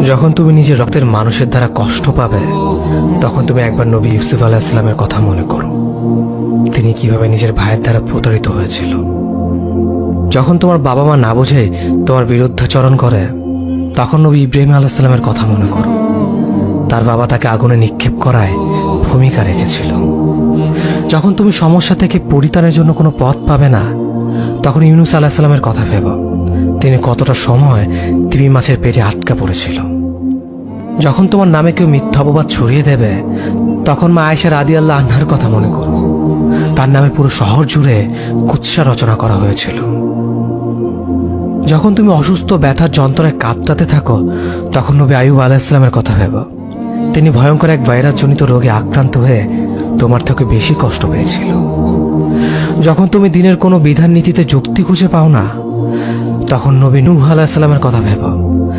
যখন তুমি নিজের রক্তের মানুষের দ্বারা কষ্ট পাবে, তখন তুমি একবার নবী ইউসুফ আলাইহিস সালামের কথা মনে করো। তিনি কিভাবে নিজের ভাইয়ের দ্বারা প্রতারিত হয়েছিল। যখন তোমার বাবা মা না বুঝে তোমার বিরুদ্ধাচরণ করে, তখন নবী ইব্রাহিম আলাইহিস সালামের কথা মনে করো। তার বাবা তাকে আগুনে নিক্ষেপ করায় ভূমিকা রেখেছিল। যখন তুমি সমস্যা থেকে পরিত্রাণের জন্য কোনো পথ পাবে না, তখন ইউনুস আলাইহিস সালামের কথা ভেবো। তিনি কতটা সময় তিমি মাছের পেটে আটকা পড়েছিল। যখন তোমার নামে কেউ মিথ্যা অপবাদ ছড়িয়ে দেবে, তখন মা আয়েশা রাদিয়াল্লাহু আনহার কথা মনে করো। তার নামে পুরো শহর জুড়ে কুৎসা রচনা করা হয়েছিল। যখন তুমি অসুস্থ ব্যথার যন্ত্রণায় কাঁদতে থাকো, তখন নবী আইয়ুব আলাইহিস সালামের কথা ভেবো। তিনি ভয়ঙ্কর এক ভাইরাসজনিত রোগে আক্রান্ত হয়ে তোমার থেকে বেশি কষ্ট পেয়েছিল। যখন তুমি দিনের কোনো বিধান নীতিতে যুক্তি খুঁজে পাও না, তখন নবী নূহ আলাইহিস সালামের কথা ভেবো।